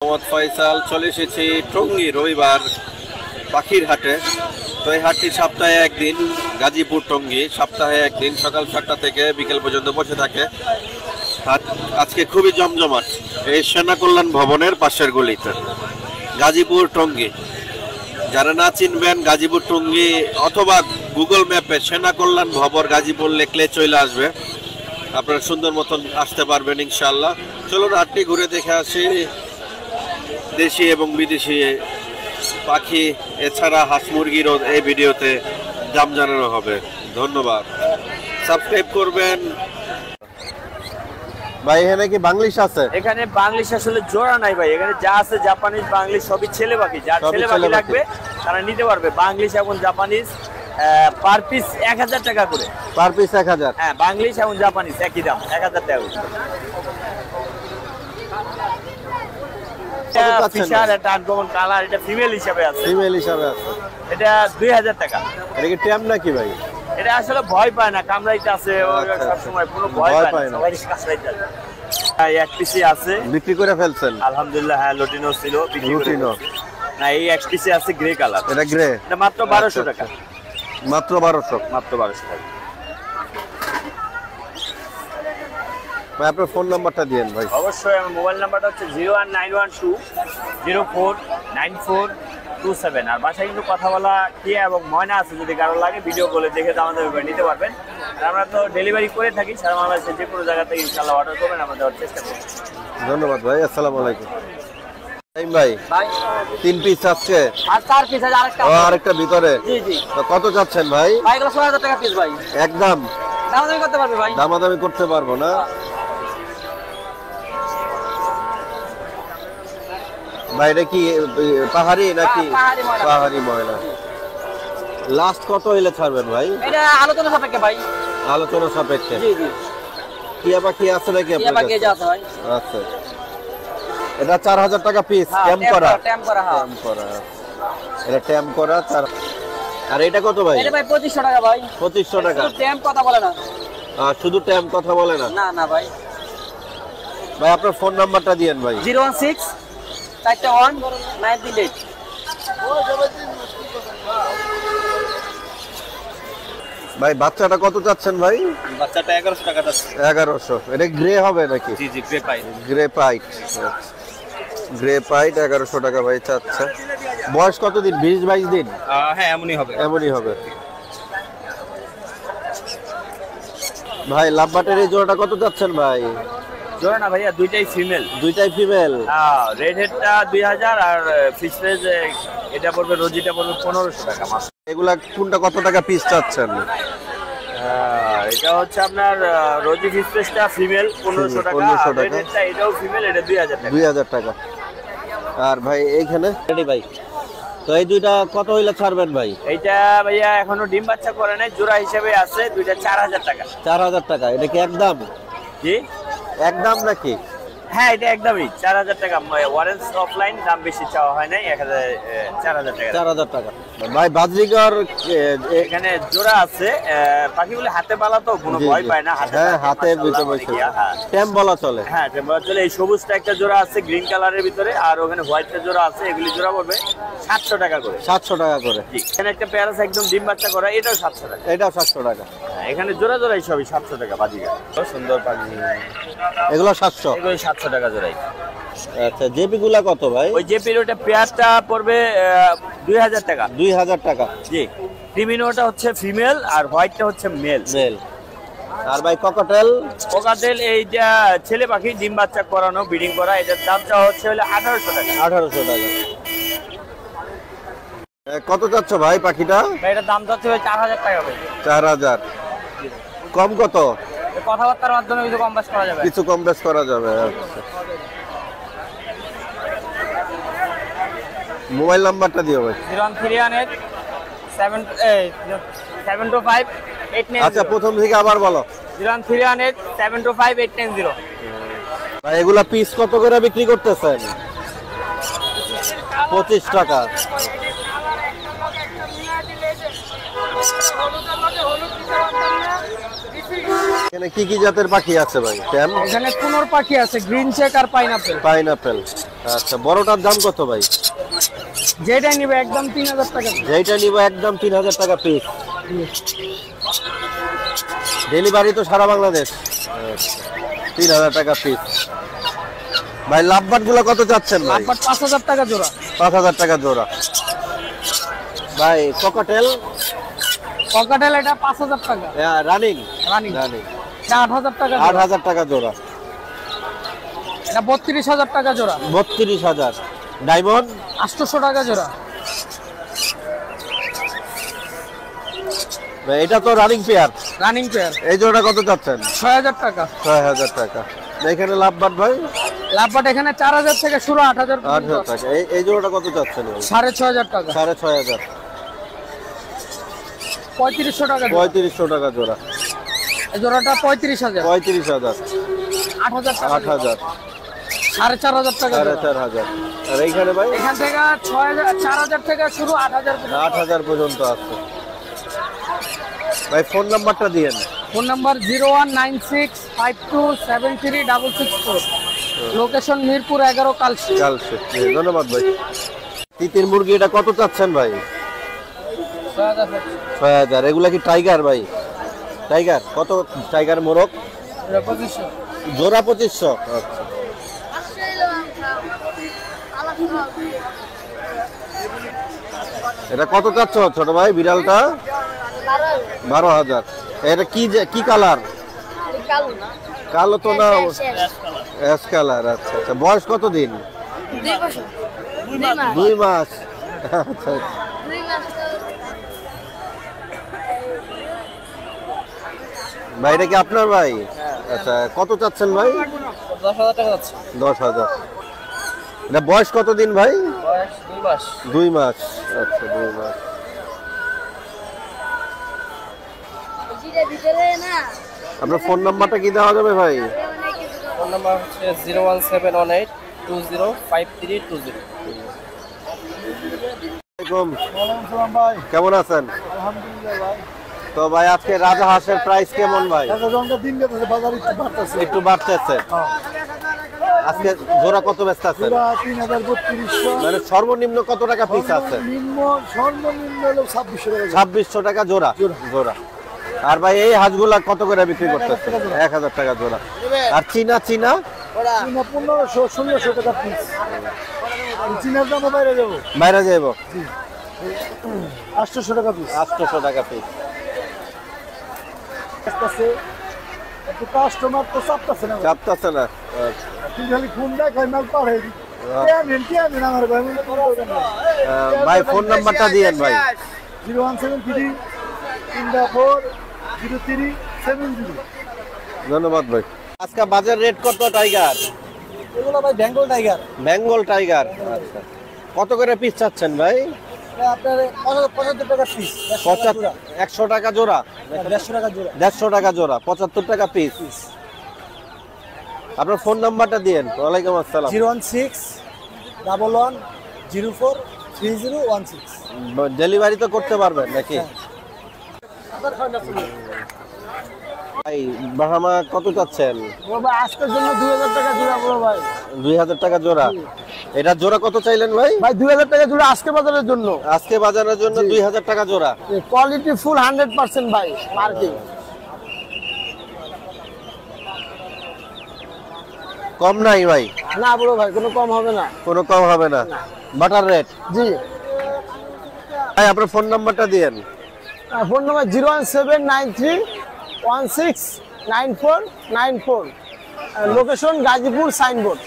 মোহাম্মদ ফয়সাল। চলে এসেছি টঙ্গী রবিবার পাখির হাটে। তো এই হাটটি সপ্তাহে একদিন, গাজীপুর টঙ্গী সপ্তাহে একদিন সকাল 7টা থেকে বিকেল পর্যন্ত বসে থাকে। হাট আজকে খুবই জমজমাট, এই সেনা কল্যাণ ভবনের পাশের গলিতে, গাজীপুর টঙ্গী। যারা না চিনবেন গাজীপুর টঙ্গী অথবা গুগল ম্যাপে সেনা কল্যাণ ভবন গাজীপুর লিখলে চলে আসবে, আপনারা সুন্দর মতন আসতে পারবেন ইনশাল্লাহ। চলুন হাটটি ঘুরে দেখে আসি। দেশি এবং বিদেশি পাখি এছাড়া হাঁস মুরগিরও এই ভিডিওতে দাম জানানো হবে। ধন্যবাদ, সাবস্ক্রাইব করবেন। ভাই এখানে কি বাংলিশ আছে? এখানে বাংলিশ আসলে জোড়া নাই ভাই, এখানে যা আছে জাপানিজ বাংলিশ সবই ছেলে পাখি। যার ছেলে পাখি লাগবে তারা নিতে পারবে। বাংলিশ এবং জাপানিজ পার পিস 1000 টাকা করে। Per piece 1000? হ্যাঁ, বাংলিশ এবং জাপানিজ একই দাম, 1000 টাকা করে। ফিশার এটা আনকমন কালার, এটা ফিমেল হিসাবে আছে। ফিমেল হিসাবে আছে, এটা 2000 টাকা। এটা কি ট্যাম নাকি ভাই? এটা আসলে ভয় পায় না, কামড়াইতে আছে সব সময়, কোনো ভয় পায় না, সবাই কাছাইতে আছে। এক পিসি আছে, বিক্রি করে ফেলছেন? আলহামদুলিল্লাহ। হ্যাঁ, লুটিনো ছিল, লুটিনো না। এই এক পিসি আছে গ্রে কালার, এটা গ্রে, এটা মাত্র 1200 টাকা। মাত্র 1200? মাত্র 1200 টাকা। ভাই আপনার ফোন নাম্বারটা দিয়েন ভাই। অবশ্যই, আমার মোবাইল নাম্বারটা হচ্ছে 01912049427। আর বাসায় কিন্তু কথা বলা টিয়া এবং ময়না আছে, যদি কারো লাগে ভিডিও কলে দেখে আমাদের নিতে পারবেন। আর আমরা তো ডেলিভারি করে থাকি সারা বাংলাদেশে, যে কোনো জায়গা থেকে ইনশাআল্লাহ অর্ডার করবেন, আমরা দেওয়ার চেষ্টা করব। ধন্যবাদ ভাই, আসসালামু আলাইকুম। ভাই 3 পিস আছে আর 4 পিস আছে, আরেকটা ভিতরে। জি জি। তো কত চাচ্ছেন ভাই? ভাই এগুলো 6000 টাকা পিস ভাই। একদম দামাদামি করতে পারবে ভাই? দামাদামি করতে পারবো না ভাই। এটা কি পাহাড়ি নাকি? পাহাড়ি ময়না। লাস্ট কত হইলে ছাড়বেন ভাই? এটা আলোচনা সাপেক্ষে ভাই। আলোচনা সাপেক্ষে? জি জি। টিয়া পাখি আছে নাকি আপনার কাছে? টিয়া পাখি আছে ভাই। আচ্ছা, এটা 4000 টাকা পিস। ট্যাম করা? ট্যাম করা, হ্যাঁ ট্যাম করা। এটা ট্যাম করা 4। আর এটা কত ভাই? এটা ভাই 2500 টাকা ভাই। 2500 টাকা? শুধু ট্যাম কথা বলে না। শুধু ট্যাম কথা বলে না? না না ভাই। ভাই আপনার ফোন নাম্বারটা দিয়েন ভাই। 016419338। ভাই বাচ্চাটা কত চাচ্ছেন ভাই? বাচ্চাটা 1100 টাকা যাচ্ছে। 1100? এটা গ্রে হবে নাকি? জি জি, গ্রে পাইট। গ্রে পাইট, গ্রে পাইট 1100 টাকা ভাই চাচ্ছে। বয়স কতদিন? 20-22 দিন? হ্যাঁ, এমনই হবে, এমনই হবে। ভাই লাভবাটের এই জোড়াটা কত যাচ্ছেন ভাই? জোড়া না ভাইয়া, দুইটাই ফিমেল। দুইটাই ফিমেল? হ্যাঁ, রেড হেডটা 2000 আর ফিশ ফ্রেজ এটা পড়বে, রোজিটা পড়বে 1500 টাকা মাত্র। এগুলা কোনটা কত টাকা পিস চাচ্ছেন? এটা হচ্ছে আপনার রোজি ফিশ ফ্রেজটা ফিমেল 1500 টাকা, আর রেড হেডটা এটাও ফিমেল, এটা 2000 টাকা। 2000 টাকা। আর ভাই এইখানে রেডি ভাই, তো এই দুইটা কত হইলে ছাড়বেন ভাই? এইটা ভাইয়া এখনো ডিম বাচ্চা করে নাই, জোড়া হিসেবে আছে, দুইটা 4000 টাকা। 4000 টাকা? এটা কি একদম? জি একদম নাকি? হ্যাঁ, এটা একদমই 4000 টাকা। ওয়ারেন্স অফলাইন, দাম বেশি চাওয়া হয় নাই, 4000 টাকা। 4000 টাকা। ভাই বাজরিগার এখানে জোড়া আছে, পাখিগুলো হাতে পালা তো কোনো ভয় পায় না। হ্যাঁ, হাতের ভিতরে বসে ট্যাম বলা চলে। হ্যাঁ, ট্যাম বলা চলে। এই সবুজটা একটা জোড়া আছে গ্রিন কালারের ভিতরে, আর ওখানে হোয়াইটটা জোড়া আছে, এগুলি জোড়া পড়বে 700 টাকা করে। 700 টাকা করে? এখানে একটা প্যারাস একদম ডিম বাচ্চা করা, এটাও 700 টাকা। এটাও 700 টাকা? এখানে জোড়া জোড়াই সবই 700 টাকা। বাজিগার সুন্দর পাখি, এগুলো 700? এগুলো 700 টাকা জোড়াই। আচ্ছা, জেপি গুলা কত ভাই? ওই জেপির ওটা পেয়ারটা পড়বে 2000 টাকা। 2000 টাকা? জি। ক্রিমিনোটা হচ্ছে ফিমেল আর হোয়াইটটা হচ্ছে মেল। মেল। আর ভাই ককাটেল? ককাটেল এইটা ছেলে পাখি, ডিম বাচ্চা করানো, ব্রিডিং করা, এটার দামটা হচ্ছে হলো 1800 টাকা। 1800 টাকা। কত চাচ্ছ ভাই পাখিটা? এটার দাম হচ্ছে 4000 টাকা ভাই। 4000? কম কত? কথাবার্তার মাধ্যমে কিছু কম বেশ করা যাবে। কিছু কম বেশ করা যাবে। আচ্ছা, মোবাইল নাম্বারটা দিও ভাই। 01318725890। আচ্ছা, প্রথম থেকে আবার বলো। 01318725890। ভাই এগুলা পিস কত করে বিক্রি করতেছেন? 25 টাকা। এখানে কি কি জাতের পাখি আছে ভাই? ট্যাম, এখানে কোনোর পাখি আছে, গ্রিন চেক আর পাইনাপেল। পাইনাপেল। আচ্ছা, বড়টার দাম কত ভাই? যেটা নিবে একদম 3000 টাকা। যেটা নিব একদম 3000 টাকা পিস। ডেলিভারি তো সারা বাংলাদেশ। 3000 টাকা পিস। ভাই লাভবাট গুলো কত যাচ্ছেন ভাই? লাভবাট 5000 টাকা জোড়া। 5000 টাকা জোড়া। ভাই ককাটেল? ককাটেল এটা 5000 টাকা। রানিং? Running running. এটা 8000 টাকা জোড়া। 8000 টাকা জোড়া। এটা 32000 টাকা জোড়া। 32000। ডায়মন্ড? 800 টাকা জোড়া। ভাই এটা তো রানিং পেয়ার। Running pair. এই জোড়া কত যাচ্ছেন? 6000 টাকা। 6000 টাকা। এখানে লাভবাট ভাই? লাভবাট এখানে 4000 থেকে শুরু, 8000 8000 টাকা। এই জোড়াটা কত যাচ্ছেন ভাই? 6500 টাকা। 6500। 3500 টাকা জোড়া। 3500 টাকা জোড়া। এই জোড়াটা 35000। 35000। 8000 টাকা। 8000। 4500 টাকা জোড়া। 4500। আর এইখানে ভাই? এখান থেকে 4000 থেকে শুরু, 8000 পর্যন্ত। 8000 পর্যন্ত আছে। ভাই ফোন নাম্বারটা দিয়েন। Phone number 019652736664। Location Mirpur 11 Kalshi. Kalshi. ধন্যবাদ ভাই। তিতির মুরগি এটা কত চাচ্ছেন ভাই? 6000। এগুলা কি টাইগার ভাই? টাইগার কত? টাইগার মোরগ? 2500। জোড়া 2500। আচ্ছা। এটা কত চাচ্ছ ছোট ভাই বিড়ালটা? 12000। এটা কি কালার? কালো তো না, অ্যাশ কালার। আচ্ছা আচ্ছা। বয়স কত দিন? 2 মাস। আচ্ছা। ভাই এটা কি আপনার ভাই? আচ্ছা, কত চাচ্ছেন ভাই? 10000 টাকা যাচ্ছে। 10000। এটা বয়স কত দিন ভাই? বয়স 2 মাস। 2 মাস। আচ্ছা, 2 মাস। আপনার ফোন নাম্বারটা কি দেওয়া যাবে ভাই? ফোন নাম্বার হচ্ছে 01718205320। কেমন আছেন? তো ভাই আজকে রাজা হাঁসের প্রাইস কেমন ভাই? একটু বাড়তেছে। আজকে জোড়া কত ব্যস্ত আছে? 3200। মানে সর্বনিম্ন কত টাকা পিস আছে? সর্বনিম্ন হলো 2600 টাকা জোড়া। জোড়া। আর ভাই এই হাঁসগুলা কত করে বিক্রি করতেছে? 1000 টাকা জোড়া। আর চীনা? 1500 1600 টাকা পিস। চীনার দাম বাইরে যাবো। বাইরে যাইব? 800 টাকা পিস। 800 টাকা পিস। একটু কাস্টমার তো চাপতেছে না। চাপতেছে না। তুই খালি ফোন দেখ মাল পাঠাই দি। আমার ভাই ভাই ফোন নাম্বারটা দিয়েন ভাই। 017340370। ধন্যবাদ ভাই। আজকে বাজার রেট কত টাইগার? এগুলো ভাই বেঙ্গল টাইগার। বেঙ্গল টাইগার। আচ্ছা, কত করে পিস চাচ্ছেন ভাই? আপনার 75 টাকা পিস। 100 টাকা জোড়া? 150 টাকা জোড়া। 150 টাকা জোড়া, 75 টাকা পিস। আপনার ফোন নাম্বারটা দিয়েন। ওয়ালাইকুম আসসালাম। 01611043016। ডেলিভারি তো করতে পারবেন নাকি? ভাই ব্রাহ্মা কত চাচ্ছেন? ভাই আজকের জন্য 2000 টাকা জোড়া বড় ভাই। 2000 টাকা জোড়া। এটা জোড়া কত চাইলেন ভাই? ভাই 2000 টাকা জোড়া আজকে বাজারের জন্য। আজকে বাজারের জন্য 2000 টাকা জোড়া। কোয়ালিটি ফুল 100% ভাই মার্কিং। কম নাই ভাই? না বড় ভাই কোনো কম হবে না। কোনো কম হবে না। Butter rate? জি। ভাই আপনার ফোন নাম্বারটা দিয়েন। Phone number 01793169494। Location Gazipur signboard.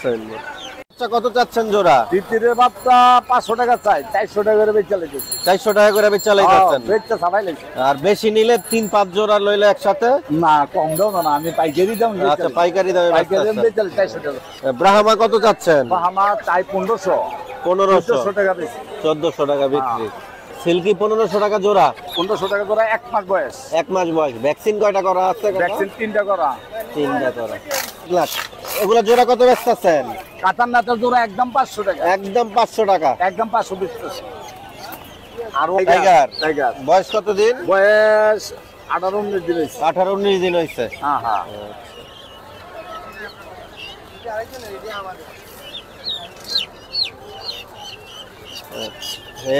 আচ্ছা, কত চাচ্ছেন জোড়া? তিতিরের বাচ্চা 500 টাকা চাই, 400 টাকা করে বেচা লাগে। 400 টাকা করে বেচালাই যাচ্ছেন? বেচা সবাই লাগে। আর বেশি নিলে 3-5 জোড়া লইলে একসাথে? না কম দাও না, আমি পাইকারি দাম। আচ্ছা, পাইকারি দামে পাইকারি দাম বেচতেছেন। বেচা 400 টাকা। ব্রাহ্মা কত চাচ্ছেন? আমার চাই 1500। 1500 টাকা বেশি। 1400 টাকা বিক্রি। সিল্কি 1500 টাকা জোড়া। 1500 টাকা করে 1 মাস বয়স। 1 মাস বয়স। ভ্যাকসিন কয়টা করা আছে? ভ্যাকসিন 3টা করা। 3টা করা। এগুলা জোড়া কত বেচতেছেন? কাতার নাটার জোড়া একদম 500 টাকা। একদম 500 টাকা। একদম 520 টাকা। আর টাইগার? টাইগার বয়স কত দিন? বয়স 18-19 দিন হয়েছে। 18-19 দিন হয়েছে। হ্যাঁ হ্যাঁ।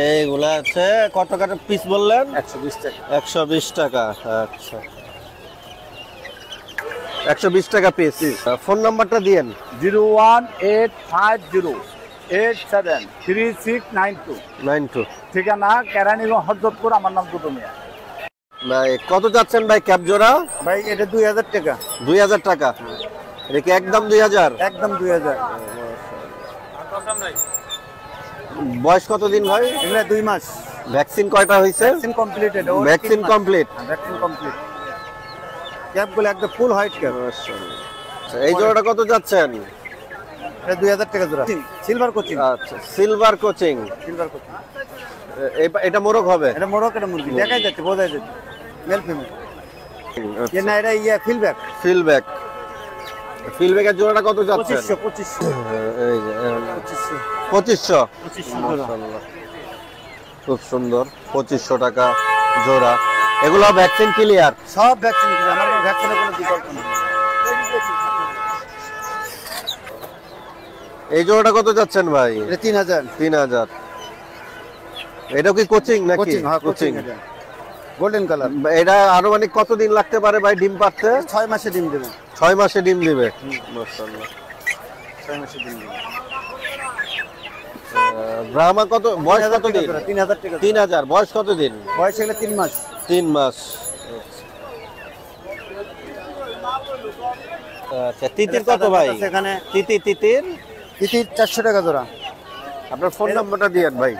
এইগুলা আছে কত টাকা পিস বললেন? 120 টাকা। 120 টাকা। আচ্ছা 120 টাকা পিস। ফোন নাম্বারটা দিয়েন। 018573692। ঠিকানা কেরানীগঞ্জ হযরতপুর, আমার নাম দুদু মিয়া। ভাই কত যাচ্ছেন ভাই ক্যাপ জোড়া? ভাই এটা 2000 টাকা। 2000 টাকা। এটা কি একদম 2000? একদম 2000। বয়স কত দিন ভাই? এগুলা 2 মাস। ভ্যাকসিন কয়টা হয়েছে? Vaccine completed. Vaccine complete. Vaccine complete. ক্যাপগুলো একদম ফুল হোয়াইট ক্যাপ। আচ্ছা এই জোড়াটা কত যাচ্ছেন? এটা 2000 টাকা জোড়া। Silver coaching. আচ্ছা সিলভার কোচিং। Silver coaching. এটা মোরগ হবে? এটা মোরগ, এটা মুরগি। দেখাই যাচ্ছে, বোঝাই যাচ্ছে মেল ফিমেল। না এটা ফিলব্যাক। ফিলব্যাক। ফিলব্যাকের জোড়াটা কত যাচ্ছে? 2500। এই যে 2500। 2500। মাশাআল্লাহ খুব সুন্দর। 2500 টাকা জোড়া। এগুলো ভ্যাকসিন ক্লিয়ার? সব ভ্যাকসিন ক্লিয়ার। আমার ভ্যাকসিনের কোনো বিকল্প নেই। এই জোড়াটা কত যাচ্ছেন ভাই? এটা 3000। 3000। এটা কি কোচিং নাকি? কোচিং, হ্যাঁ কোচিং। এটা গোল্ডেন কালার। এটা আনুমানিক কতদিন লাগতে পারে ভাই ডিম পাড়তে? 6 মাসে ডিম দেবে। 6 মাসে ডিম দিবে। মাশাআল্লাহ 6 মাসে ডিম দেবে। ব্রাহ্মা কত বয়স কত দিন? 3000 টাকা। 3000। বয়স কত দিন? বয়স হলো 3 মাস। 3 মাস। আচ্ছা তিতির কত ভাই? এখানে তিতির তিতির 400 টাকা জোড়া। আপনার ফোন নাম্বারটা দিয়েন ভাই।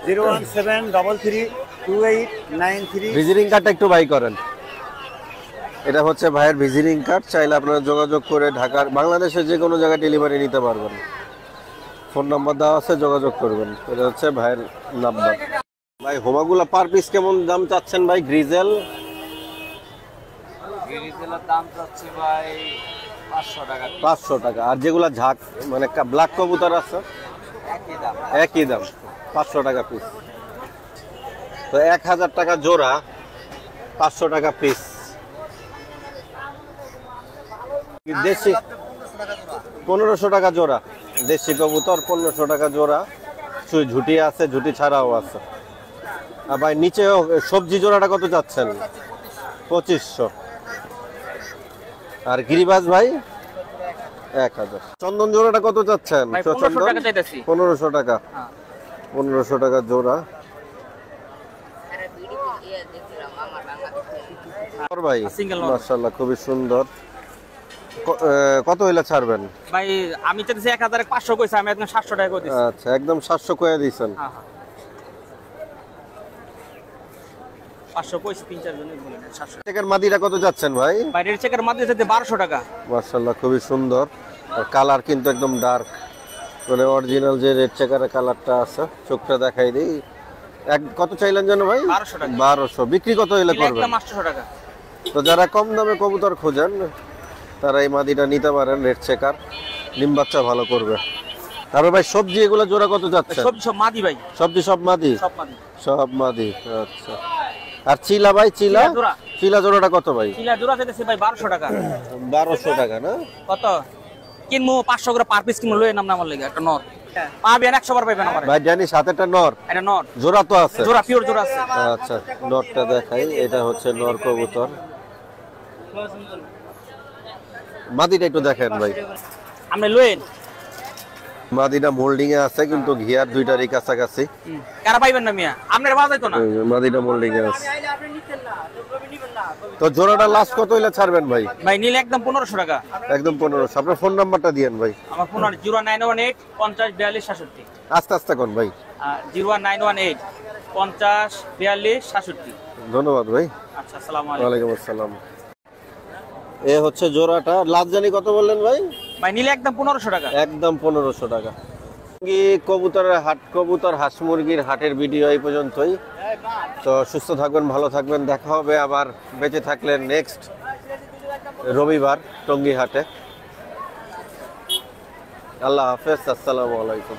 017332893। ভিজিটিং কার্ডটা একটু বাই করেন। এটা হচ্ছে ভাইয়ের ভিজিটিং কার্ড। চাইলে আপনারা যোগাযোগ করে ঢাকার বাংলাদেশের যে কোনো জায়গায় ডেলিভারি নিতে পারবেন। ফোন নাম্বার দেওয়া আছে, যোগাযোগ করবেন। এটা হচ্ছে ভাইয়ের নাম্বার। ভাই হোমাগুলা পার পিস কেমন দাম চাচ্ছেন ভাই? গ্রিজেল গ্রিজেলের দাম চাচ্ছি ভাই 500 টাকা। 500 টাকা। আর যেগুলা ঝাঁক মানে ব্ল্যাক কবুতর আছে একই দাম। একই দাম 500 টাকা পিস। তো 1000 টাকা জোড়া, 500 টাকা পিস। দেশি 1500 টাকা জোড়া। দেশি কবুতর 1500 টাকা জোড়া। সুই ঝুটি আছে, ঝুটি ছাড়াও আছে। আর ভাই নিচেও সবজি জোড়াটা কত যাচ্ছেন? 2500। আর গিরিবাজ ভাই 1000। চন্দন জোড়াটা কত যাচ্ছেন? ভাই 1500 টাকা চাইতেছি। 1500 টাকা। 1500 টাকা জোড়া। ভাই মাশাআল্লাহ খুবই সুন্দর। কত হইলে ছাড়বেন ভাই? আমি চাইতেছি 1500 কইছি, আমি একদম 700 টাকা করে দিছি। আচ্ছা একদম 700 কইয়া দিয়েছেন। হ্যাঁ হ্যাঁ 500 কইছি, 3-4 জনই বলেন 700 চেকের মাদিটা কত যাচ্ছেন ভাই? বাইরের চেকের মাধ্যমে যেতে 1200 টাকা। মাশাআল্লাহ খুবই সুন্দর। আর কালার কিন্তু একদম ডার্ক, মানে অরিজিনাল যে রেড চেকারের কালারটা আছে। চোখটা দেখাই দিই। কত চাইলেন জানো ভাই? 1200 টাকা। 1200। বিক্রি কত হইলে করবেন? একদম 800 টাকা। তো যারা কম দামে কবুতর খোঁজেন তারা এই মাদিটা নিতে পারেন। রেড চেকার, ডিম বাচ্চা ভালো করবে। তারপর ভাই সবজি এগুলো জোড়া কত যাচ্ছে? সব মাদি ভাই। সবজি সব মাদি? সব মাদি। সব মাদি। আচ্ছা। আর চিলা ভাই? চিলা চিলা জোড়াটা কত ভাই? চিলা জোড়া চাইতেছি ভাই 1200 টাকা। 1200 টাকা না? কত কিনবো? 500 করে পার পিস কিনবো। লয়ে নাম আমার লাগে একটা নর পাবেন, 100 বার পাবেন আমার ভাই। জানি সাথেটা নর। এটা নর জোড়া তো আছে? জোড়া পিওর জোড়া আছে। আচ্ছা নরটা দেখাই। এটা হচ্ছে নর কবুতর। মাদিটা একটু দেখেন ভাই। আপনি লয়েন। মাদিটা মোল্ডিং এ আছে কিন্তু ঘিয়ার দুইটারই কাছাকাছি। কারা পাইবেন না মিয়া? আপনার বাজাই তো না। মাদিটা মোল্ডিং এ আছে। তো জোড়াটা লাস্ট কত হইলে ছাড়বেন ভাই? ভাই নিলে একদম 1500 টাকা। একদম 1500। আপনার ফোন নাম্বারটা দিয়েন ভাই। আমার ফোন 09185 504267। আস্তে আস্তে কোন ভাই। 09185 504267। ধন্যবাদ ভাই। আচ্ছা আসসালামু আলাইকুম। ওয়ালাইকুম আসসালাম। এ হচ্ছে জোড়াটা। লাস্ট জানি কত বললেন ভাই? ভাই নিলে একদম 1500 টাকা। একদম 1500 টাকা। কবুতরের হাট, কবুতর হাঁস মুরগির হাটের ভিডিও এই পর্যন্তই। তো সুস্থ থাকবেন, ভালো থাকবেন। দেখা হবে আবার বেঁচে থাকলে নেক্সট রবিবার টঙ্গী হাটে। আল্লাহ হাফেজ। আসসালামু আলাইকুম।